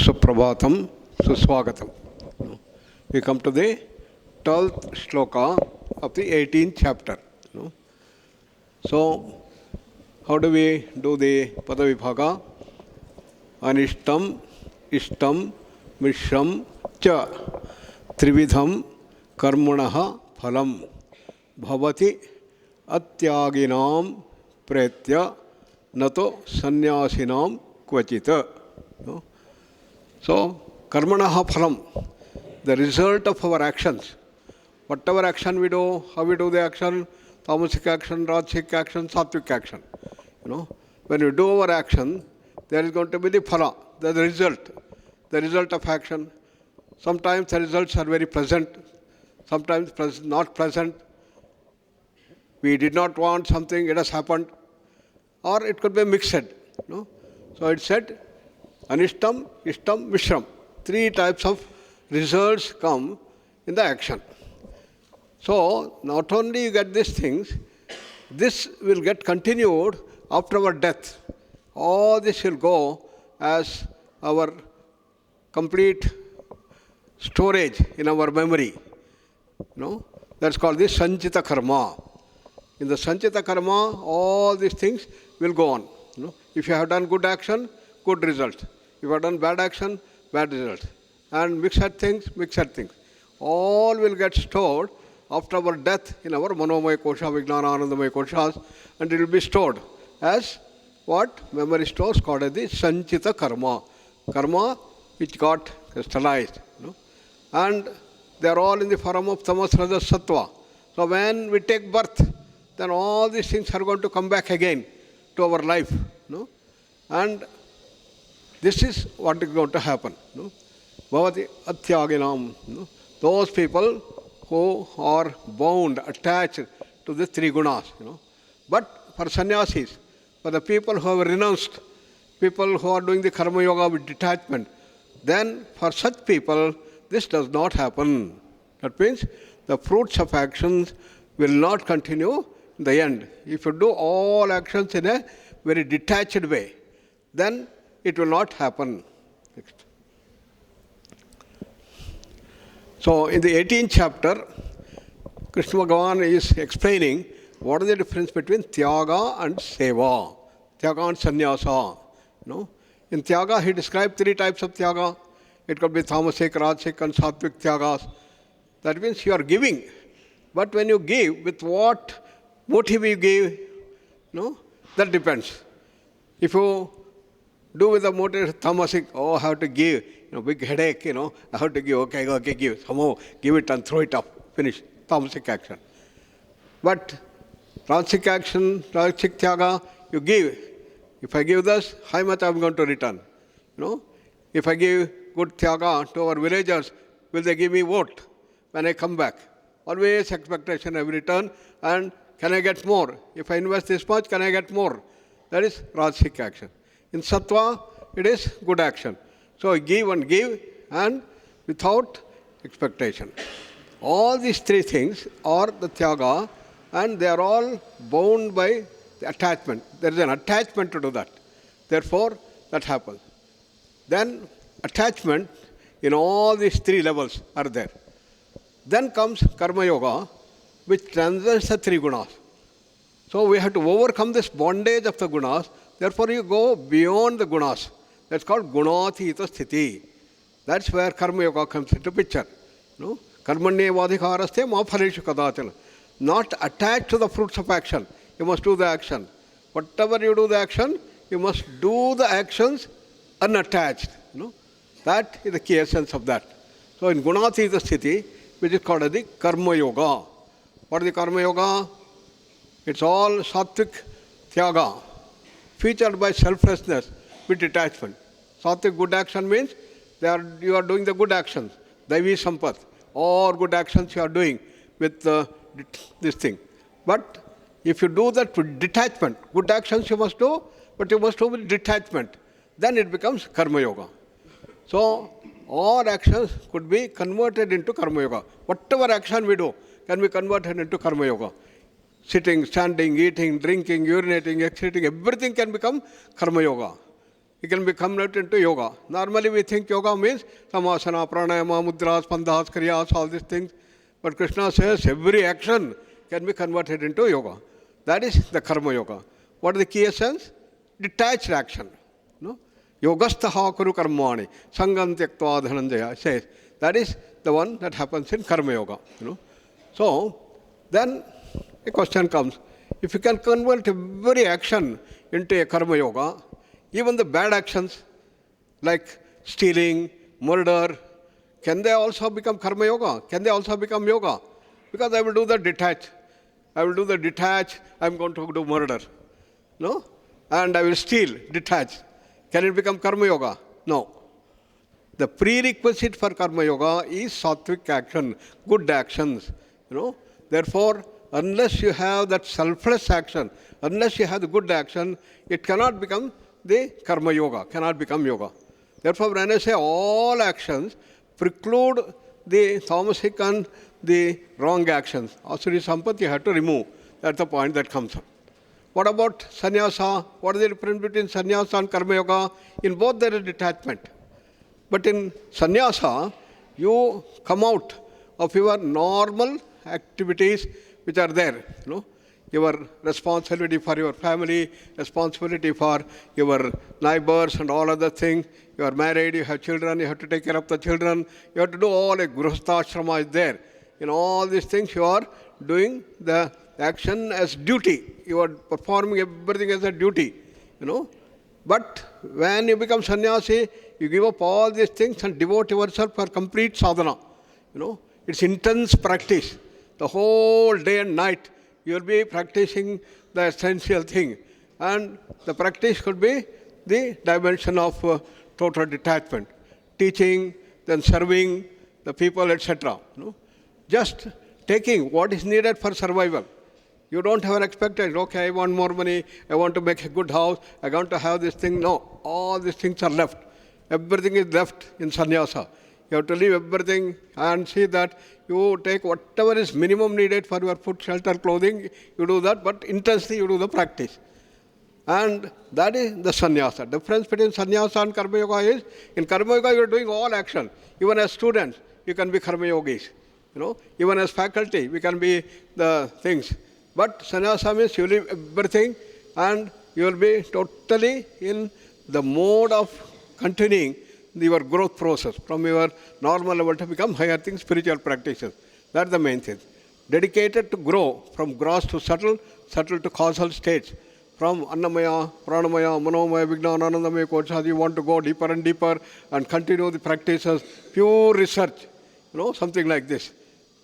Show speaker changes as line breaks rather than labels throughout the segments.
Suprabhatam, Suswagatam. We come to the 12th shloka of the 18th chapter. So, how do we do the Padavibhaga? Anishtam, Ishtam, Mishram, Cha, Trividham, Karmanaha, Phalam, Bhavati, Atyaginam, Pretya, Nato, Sannyasinam, Kvachita. So, Karmanaha Phalam, the result of our actions. Whatever action we do, how we do the action, tamasic action, rajasic action, sattvic action. When we do our action, there is going to be the phala, the result of action. Sometimes the results are very pleasant, sometimes not pleasant. We did not want something, it has happened. Or it could be mixed. So it said, Anishtam, Ishtam, Mishram. 3 types of results come in the action. So, not only you get these things, this will get continued after our death. All this will go as our complete storage in our memory. That's called the Sanchita Karma. In the Sanchita Karma, all these things will go on. If you have done good action, good result. If you have done bad action, bad result. And mixed things. All will get stored after our death in our Manomaya Kosha, Vijnana Anandamaya Koshas, and it will be stored as what? Memory stores called as the Sanchita Karma. Karma which got crystallized. And they are all in the form of Tamas, Rajas, Sattva. So when we take birth, then all these things are going to come back again to our life. And this is what is going to happen. Bhavati Atyaginam. Those people who are bound, attached to the 3 gunas. But for sannyasis, for the people who have renounced, people who are doing the karma yoga with detachment, then for such people, this does not happen. That means the fruits of actions will not continue in the end. If you do all actions in a very detached way, then it will not happen. Next. So, in the 18th chapter, Krishna Bhagavan is explaining what is the difference between Tyaga and Seva, Tyaga and Sannyasa. In Tyaga, he described 3 types of Tyaga. It could be Tamasic, Rajasic, and Sattvic Tyagas. That means you are giving. But when you give, with what motive you give, that depends. If you do with the motive Tamasic, I have to give, big headache, I have to give, okay, give. Somehow give it and throw it up. Finish. Tamasic action. But Rajasic action, Rajasic Tyaga, you give. If I give this, how much I am going to return? If I give good Tyaga to our villagers, will they give me vote when I come back? Always expectation of return, and can I get more? If I invest this much, can I get more? That is Rajasic action. In Sattva, it is good action. So give and without expectation. All these 3 things are the Tyaga, and they are all bound by the attachment. There is an attachment to do that. Therefore, that happens. Then attachment in all these 3 levels are there. Then comes Karma Yoga, which transcends the 3 gunas. So we have to overcome this bondage of the gunas. Therefore, you go beyond the gunas. That's called Gunathita Sthiti. That's where Karma Yoga comes into picture. Karmanye vadhikaraste ma phaleshu kadachana. Not attached to the fruits of action. You must do the action. Whatever you do the action, you must do the actions unattached. That is the key essence of that. So in Gunathita Sthiti, which is called as the Karma Yoga. What is the Karma Yoga? It's all Sattvic Tyaga, featured by selflessness with detachment. Sattvic good action means you are doing the good actions, Daivi Sampath, or good actions you are doing with this thing. But if you do that with detachment, good actions you must do, but you must do with detachment, then it becomes Karma Yoga. So, all actions could be converted into Karma Yoga. Whatever action we do can be converted into Karma Yoga. Sitting, standing, eating, drinking, urinating, excreting, everything can become Karma Yoga. you can be converted into yoga. Normally we think yoga means samasana, pranayama, mudras, bandhas, kriyas, all these things. But Krishna says every action can be converted into yoga. That is the karma yoga. What is the key essence? Detached action. No? Yogastaha kuru karmani, sangam tyaktva dhananjaya says. That is the one that happens in karma yoga. So, then a question comes. If you can convert every action into a karma yoga, even the bad actions like stealing, murder, can they also become karma yoga? Can they also become yoga? Because I will do the detach. I will do the detach, I am going to do murder. No? And I will steal, detach. Can it become karma yoga? No. The prerequisite for karma yoga is sattvic action, good actions. Therefore, unless you have that selfless action, unless you have the good action, it cannot become the karma yoga, cannot become yoga. Therefore, when I say all actions preclude the tamasic and the wrong actions, asuri sampath you have to remove. That's the point that comes up. What about sannyasa? What is the difference between sannyasa and karma yoga? In both there is detachment. But in sannyasa, you come out of your normal activities which are there. Your responsibility for your family, responsibility for your neighbors and all other things. You are married, you have children, you have to take care of the children. You have to do all a grihastha is there. In all these things you are doing the action as duty. You are performing everything as a duty. But when you become sannyasi, you give up all these things and devote yourself for complete sadhana. It's intense practice. The whole day and night you will be practicing the essential thing. And the practice could be the dimension of total detachment. Teaching, then serving the people, etc. Just taking what is needed for survival. You don't have an expectation, okay, I want more money, I want to make a good house, I want to have this thing. No, all these things are left. Everything is left in sannyasa. You have to leave everything and see that you take whatever is minimum needed for your food, shelter, clothing, you do that, but intensely you do the practice. And that is the sannyasa. Difference between sannyasa and karma yoga is, in karma yoga you are doing all action. Even as students, you can be karma yogis. Even as faculty, we can be the things. But sannyasa means you leave everything and you will be totally in the mode of continuing your growth process from your normal level to become higher things, spiritual practices. That's the main thing. Dedicated to grow from gross to subtle, subtle to causal states. From Annamaya, Pranamaya, Manomaya, Vijnana, Anandamaya, Kochadi, you want to go deeper and deeper and continue the practices. Pure research, something like this.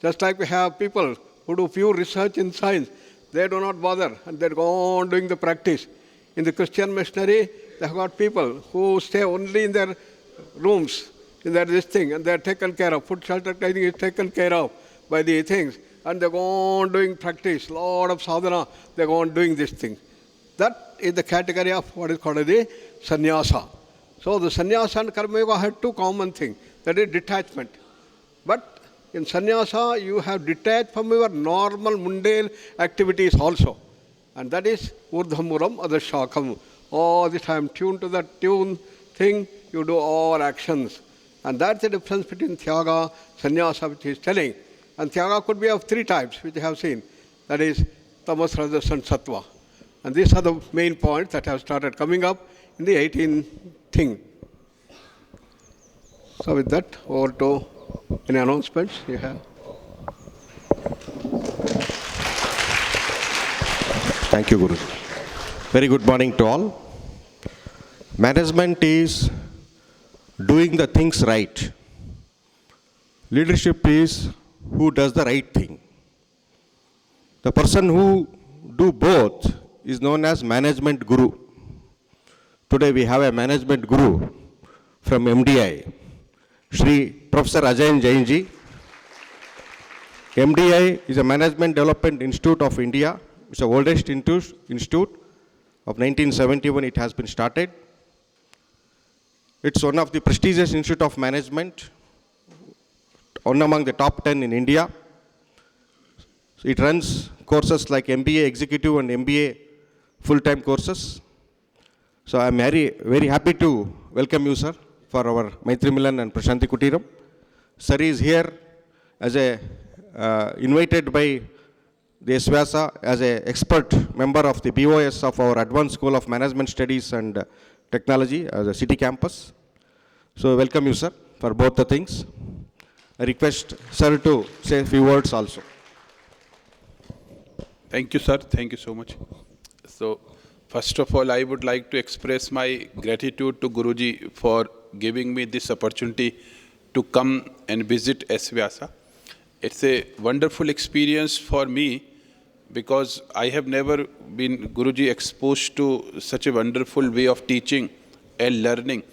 Just like we have people who do pure research in science, they do not bother and they go on doing the practice. In the Christian missionary, they have got people who stay only in their rooms, in their this thing, and they are taken care of. Food, shelter, clothing is taken care of by the things. And they go on doing practice, lot of sadhana, they go on doing this thing. That is the category of what is called the sannyasa. So the sannyasa and karma yoga had two common things, that is detachment. But in sannyasa, you have detached from your normal mundane activities also. And that is urdhamuram adashakam. All the time tuned to that tune thing, you do all actions. And that's the difference between tyaga, sannyasa, which he is telling. And tyaga could be of three types, which I have seen. That is tamas, rajas and sattva. And these are the main points that have started coming up in the 18th thing. So with that, over to any announcements you have.
Thank you, Guru. Very good morning to all. Management is doing the things right. Leadership is who does the right thing. The person who do both is known as management guru. Today we have a management guru from MDI, Shri Professor Ajay Jain ji. MDI is a Management Development Institute of India. It's the oldest institute. Of 1971 it has been started. It's one of the prestigious institute of management, one among the top 10 in India. So it runs courses like MBA Executive and MBA full-time courses. So I'm very happy to welcome you, sir, for our Maitrimilan and Prashanti Kutiram. Sir is here as a invited by the S-VYASA as an expert member of the BOS of our Advanced School of Management Studies and Technology as a city campus. So welcome you, sir, for both the things. I request sir to say a few words also.
Thank you, sir. Thank you so much. So, first of all, I would like to express my gratitude to Guruji for giving me this opportunity to come and visit S-VYASA. It's a wonderful experience for me because I have never been, Guruji, exposed to such a wonderful way of teaching and learning.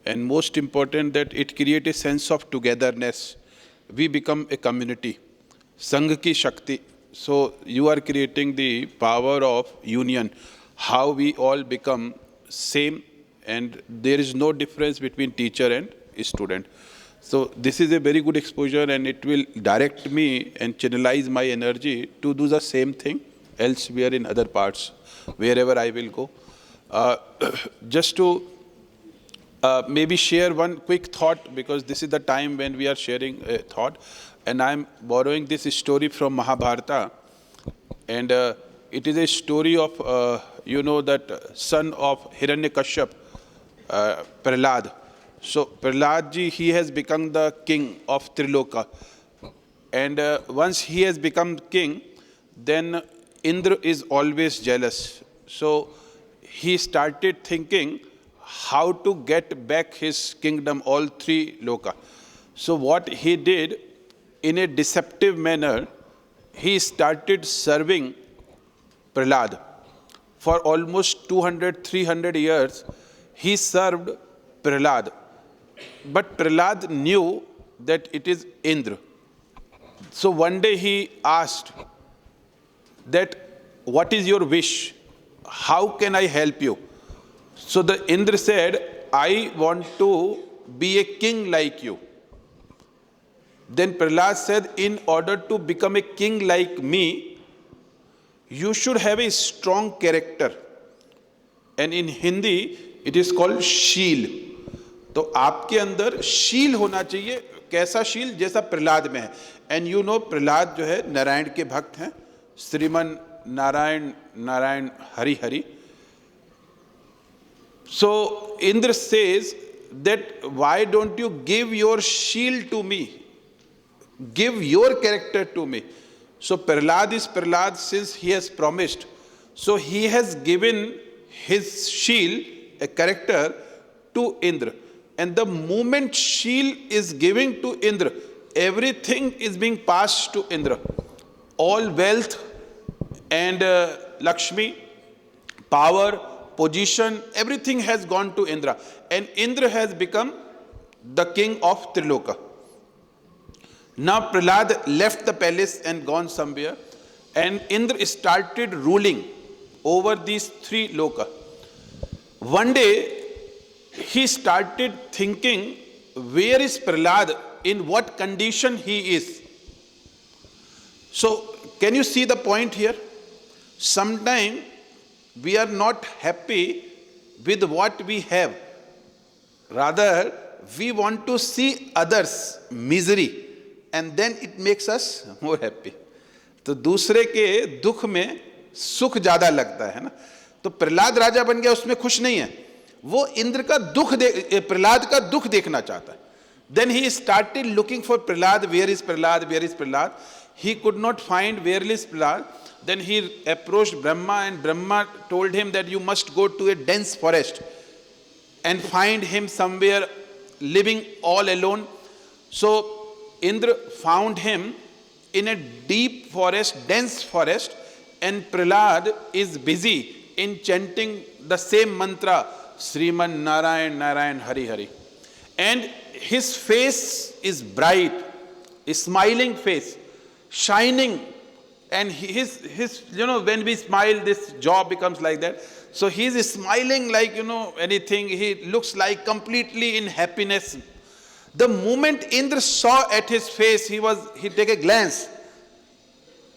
And most important, that it creates a sense of togetherness. We become a community. Sangha ki Shakti. So you are creating the power of union, how we all become same, and there is no difference between teacher and student. So this is a very good exposure, and it will direct me and channelize my energy to do the same thing elsewhere in other parts, wherever I will go. Just to maybe share one quick thought, because this is the time when we are sharing a thought. And I'm borrowing this story from Mahabharata. And it is a story of, that son of Hiranyakashyap, Prahlad. So Prahlad ji, he has become the king of Triloka. And once he has become king, then Indra is always jealous. So he started thinking how to get back his kingdom, all three loka. So what he did, in a deceptive manner, he started serving Prahlad. For almost 200, 300 years, he served Prahlad. But Prahlad knew that it is Indra. So one day he asked that, what is your wish? How can I help you? So the Indra said, I want to be a king like you. Then Prahlad said, in order to become a king like me, you should have a strong character. And in Hindi, it is called शील. तो आपके अंदर शील होना चाहिए. कैसा शील? जैसा प्रहलाद में है. And you know, प्रहलाद जो है नारायण के भक्त हैं. Shriman Narayan Narayan Hari Hari. So Indra says that, why don't you give your shield to me? Give your character to me. So Prahlad is Prahlad since he has promised. So he has given his shield, a character, to Indra. And the moment shield is giving to Indra, everything is being passed to Indra. All wealth and Lakshmi, power, position, everything has gone to Indra. And Indra has become the king of Triloka. Now Prahlad left the palace and gone somewhere, and Indra started ruling over these three loka. One day he started thinking, where is Prahlad, in what condition he is. So can you see the point here? Sometimes we are not happy with what we have. Rather, we want to see others' misery. And then it makes us more happy. तो दूसरे के दुख में सुख ज्यादा लगता है ना. तो प्रहलाद राजा बन गया, उसमें खुश नहीं है. वो इंद्र का दुख प्रहलाद का दुख देखना चाहता है. Then he started looking for Prahlad. Where is Prahlad? Where is Prahlad? He could not find where is Prahlad. Then he approached Brahma, and Brahma told him that you must go to a dense forest and find him somewhere living all alone. So Indra found him in a deep forest, dense forest, and Prahlad is busy in chanting the same mantra, Sriman Narayan Narayan Hari Hari. And his face is bright, a smiling face, shining. And his when we smile, this jaw becomes like that. So he is smiling like, anything. He looks like completely in happiness. The moment Indra saw at his face, he take a glance.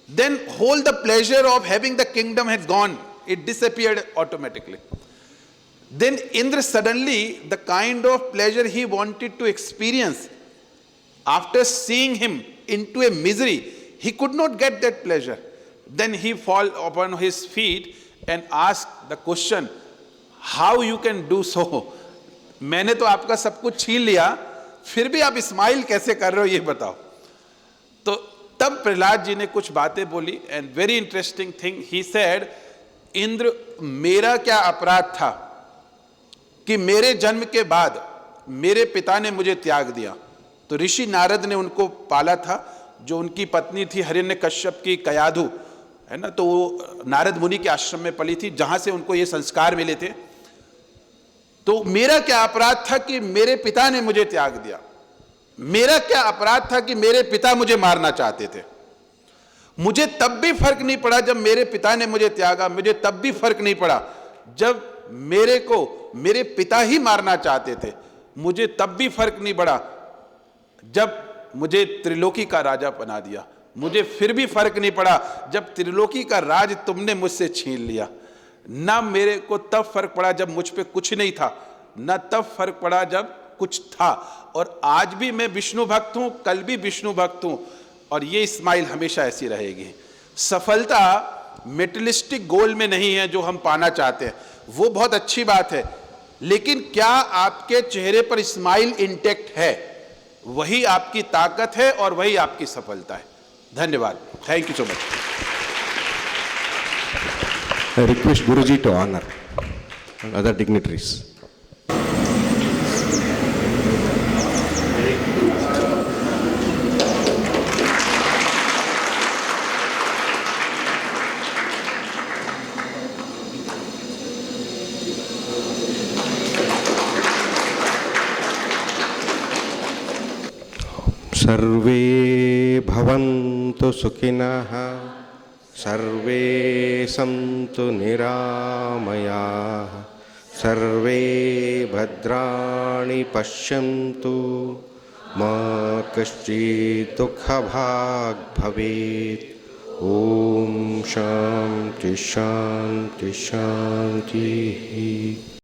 Then whole the pleasure of having the kingdom had gone. It disappeared automatically. Then Indra suddenly, the kind of pleasure he wanted to experience, after seeing him into a misery, he could not get that pleasure. Then he fall upon his feet and asked the question, how you can do so? मैंने तो आपका सब कुछ छीन लिया, फिर भी आप स्माइल कैसे कर रहे हो ये बताओ. तो तब प्रहलाद जी ने कुछ बातें बोली, and very interesting thing he said, Indra मेरा क्या अपराध था कि मेरे जन्म के बाद मेरे पिता ने मुझे त्याग दिया. तो ऋषि नारद ने उनको पाला था, जो उनकी पत्नी थी हिरण्यकश्यप की कयाधु, है ना, तो वो नारद मुनि के आश्रम में पली थी, जहां से उनको ये संस्कार मिले थे. तो मेरा क्या अपराध था कि मेरे पिता ने मुझे त्याग दिया. मेरा क्या अपराध था कि मेरे पिता मुझे मारना चाहते थे. मुझे तब भी फर्क नहीं पड़ा जब मेरे पिता ने मुझे त्यागा. मुझे तब भी फर्क नहीं पड़ा जब मेरे को मेरे पिता ही मारना चाहते थे. मुझे तब भी फर्क नहीं पड़ा जब मुझे त्रिलोकी का राजा बना दिया. मुझे फिर भी फर्क नहीं पड़ा जब त्रिलोकी का राज तुमने मुझसे छीन लिया. ना मेरे को तब फर्क पड़ा जब मुझ पे कुछ नहीं था, ना तब फर्क पड़ा जब कुछ था. और आज भी मैं विष्णु भक्त हूं, कल भी विष्णु भक्त हूं, और ये स्माइल हमेशा ऐसी रहेगी. सफलता मेटेरियलिस्टिक गोल में नहीं है जो हम पाना चाहते हैं, वो बहुत अच्छी बात है, लेकिन क्या आपके चेहरे पर स्माइल इंटैक्ट है, वही आपकी ताकत है और वही आपकी सफलता है. धन्यवाद. Thank you so much.
I request Guruji to honor and other dignitaries. सर्वे भवन्तु सुखिनः, सर्वे सन्तु निरामयाः, सर्वे भद्राणि पश्यन्तु, मा कश्चित् दुःखभाग् भवेत्. ॐ शान्ति शान्ति शान्तिः.